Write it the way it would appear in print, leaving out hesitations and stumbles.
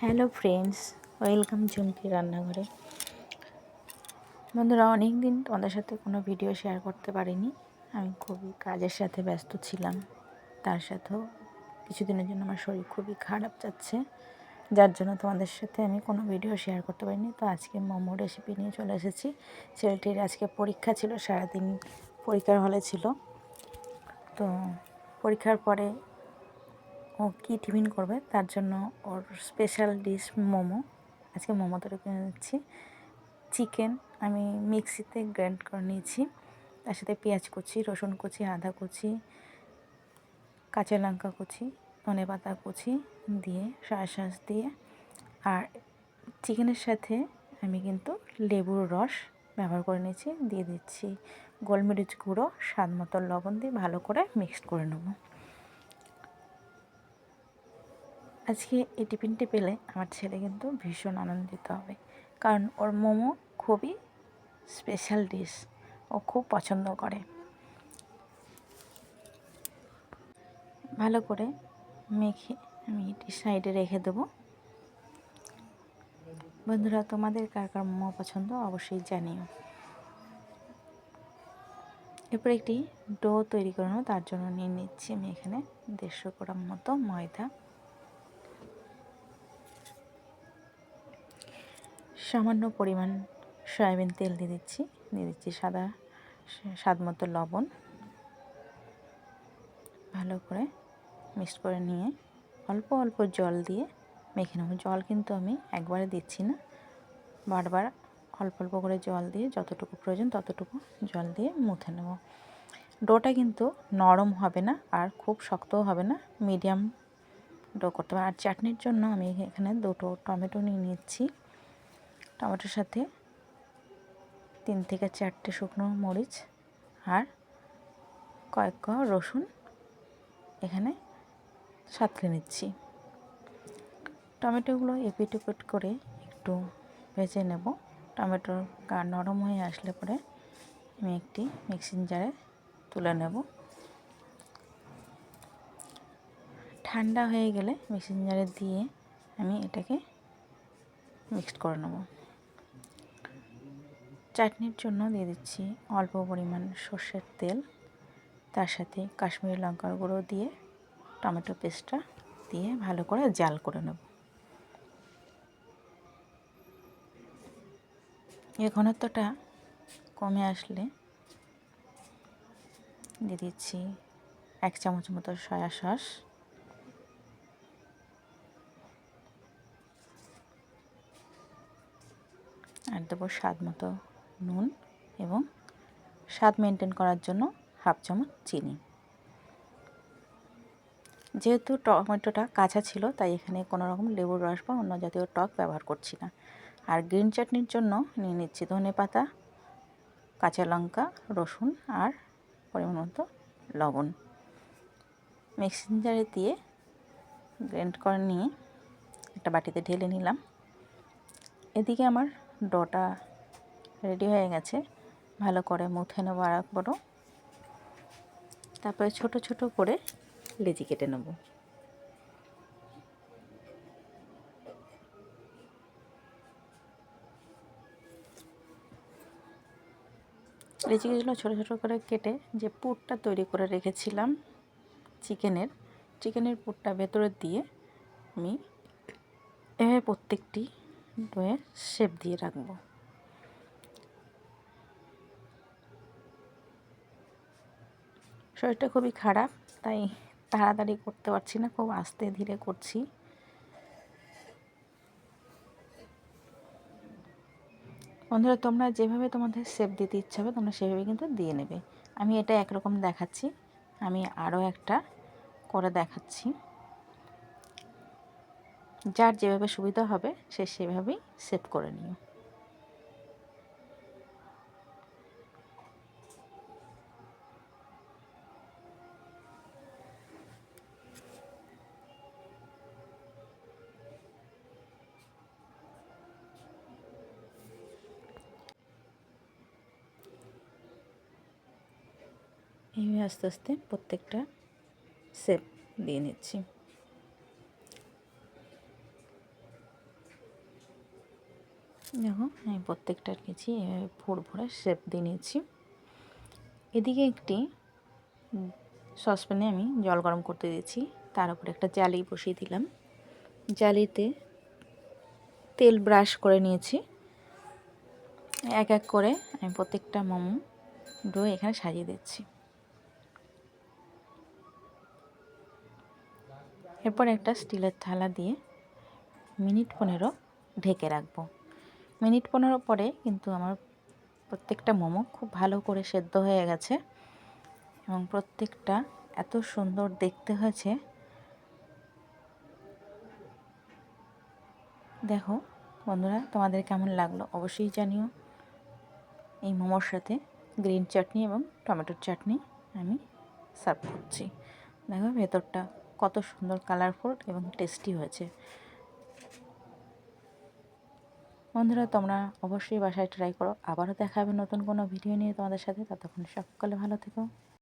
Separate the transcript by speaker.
Speaker 1: Hello friends, welcome Jhumki রান্নাঘরে। বন্ধুরা, অনেক দিন তোমাদের সাথে কোনো ভিডিও শেয়ার করতে পারিনি। আমি খুবই কাজের সাথে ব্যস্ত ছিলাম। তার সাথেও কিছুদিনের জন্য আমার শরীর খুবই খারাপ যাচ্ছে, যার জন্য তোমাদের সাথে আমি কোনো ভিডিও শেয়ার করতে পারিনি। তো আজকে মোমো রেসিপি নিয়ে চলে এসেছি। ছেলেটির আজকে পরীক্ষা ছিল, সারাদিন পরীক্ষার হলে ছিল। তো পরীক্ষার পরে ও কী টিফিন করবে তার জন্য ওর স্পেশাল ডিশ মোমো। আজকে মোমো তৈরি করে নিচ্ছি। চিকেন আমি মিক্সিতে গ্রাইন্ড করে নিয়েছি, তার সাথে পেঁয়াজ কুচি, রসুন কুচি, আদা কুচি, কাঁচা লঙ্কা কুচি, ধনেপাতা কুচি দিয়ে সয়া সস দিয়ে, আর চিকেনের সাথে আমি কিন্তু লেবুর রস ব্যবহার করে নিয়েছি। দিয়ে দিচ্ছি গোলমরিচ গুঁড়ো, স্বাদ মতো লবণ দিয়ে ভালো করে মিক্সড করে নেব। আজকে এই টিফিনটি পেলে আমার ছেলে কিন্তু ভীষণ আনন্দিত হবে, কারণ ওর মোমো খুবই স্পেশাল ডিশ, ও খুব পছন্দ করে। ভালো করে মেখে আমি এটি সাইডে রেখে দেবো। বন্ধুরা, তোমাদের কার কার মোমো পছন্দ অবশ্যই জানিও। এরপর একটি ডো তৈরি করে নেব। তার জন্য নিয়ে নিচ্ছি আমি এখানে 150 গ্রাম মতো ময়দা, সামান্য পরিমাণ সয়াবিন তেল দিয়ে দিচ্ছি স্বাদ মতো লবণ। ভালো করে মিক্স করে নিয়ে অল্প অল্প জল দিয়ে মেখে নেব। জল কিন্তু আমি একবারে দিচ্ছি না, বারবার অল্প অল্প করে জল দিয়ে যতটুকু প্রয়োজন ততটুকু জল দিয়ে মুথে নেব। ডোটা কিন্তু নরম হবে না আর খুব শক্তও হবে না, মিডিয়াম ডো করতে হবে। আর চাটনির জন্য আমি এখানে 2টো টমেটো নিয়ে নিচ্ছি। টমেটোর সাথে 3 থেকে 4টে শুকনো মরিচ আর কয়েক কোয়া রসুন এখানে সাঁতলে নিচ্ছি। টমেটোগুলো এপিট ওপিট করে একটু ভেজে নেব। টমেটোর গা নরম হয়ে আসলে পরে আমি একটি মিক্সিং জারে তুলে নেব। ঠান্ডা হয়ে গেলে মিক্সিং জারে দিয়ে আমি এটাকে মিক্সড করে নেব। চাটনির জন্য দিয়ে দিচ্ছি অল্প পরিমাণ সর্ষের তেল, তার সাথে কাশ্মীরি লঙ্কার গুঁড়ো দিয়ে টমেটো পেস্টটা দিয়ে ভালো করে জাল করে নেব। এই ঘনত্বটা কমে আসলে দিয়ে দিচ্ছি 1 চামচ মতো সয়া সস, আর দেবো স্বাদ মতো নুন এবং স্বাদ মেনটেন করার জন্য 1/2 চামচ চিনি। যেহেতু টমেটোটা কাঁচা ছিল তাই এখানে কোনো রকম লেবুর রস বা অন্য জাতীয় টক ব্যবহার করছি না। আর গ্রিন চাটনির জন্য নিয়ে নিচ্ছি ধনেপাতা, কাঁচা লঙ্কা, রসুন আর পরিমাণ মতো লবণ। মিক্সিং জারে দিয়ে গ্রাইন্ড করে নিয়ে একটা বাটিতে ঢেলে নিলাম। এদিকে আমার ডোটা রেডি হয়ে গেছে। ভালো করে মুথে নেবো আর একবারও। তারপরে ছোট ছোট করে লেচি কেটে নেব। লেচিগুলো ছোটো ছোটো করে কেটে যে পুরটা তৈরি করে রেখেছিলাম চিকেনের পুরটা ভেতরে দিয়ে আমি এভাবে প্রত্যেকটি ডোয়ে শেপ দিয়ে রাখবো। শরীরটা খুবই খারাপ, তাই তাড়াতাড়ি করতে পারছি না, খুব আস্তে ধীরে করছি। বন্ধুরা, তোমরা যেভাবে তোমাদের শেপ দিতে ইচ্ছা হবে তোমরা সেভাবে কিন্তু দিয়ে নেবে। আমি এটা একরকম দেখাচ্ছি, আমি আরও একটা করে দেখাচ্ছি। যার যেভাবে সুবিধা হবে সে সেভাবেই শেপ করে নিও। এইভাবে আস্তে আস্তে প্রত্যেকটা শেপ দিয়ে নিচ্ছি। দেখো আমি প্রত্যেকটার কেজি ফুড় ভরে শেপ দিয়ে নিয়েছি। এদিকে একটি সসপ্যানে আমি জল গরম করতে দিয়েছি, তার উপরে একটা জালি বসিয়ে দিলাম। জালিতে তেল ব্রাশ করে নিয়েছি। এক এক করে আমি প্রত্যেকটা মোমো ডো এখানে সাজিয়ে দিচ্ছি। এরপর একটা স্টিলের থালা দিয়ে মিনিট 15 ঢেকে রাখবো। মিনিট 15 পরে কিন্তু আমার প্রত্যেকটা মোমো খুব ভালো করে সেদ্ধ হয়ে গেছে এবং প্রত্যেকটা এত সুন্দর দেখতে হয়েছে। দেখো বন্ধুরা, তোমাদের কেমন লাগলো অবশ্যই জানিও। এই মোমোর সাথে গ্রিন চাটনি এবং টমেটোর চাটনি আমি সার্ভ করছি। দেখো ভেতরটা কত সুন্দর কালারফুল এবং টেস্টি হয়েছে। বন্ধুরা, তোমরা অবশ্যই বাসায় ট্রাই করো। আবারও দেখা হবে নতুন কোনো ভিডিও নিয়ে তোমাদের সাথে। ততক্ষণ সকলে ভালো থেকো।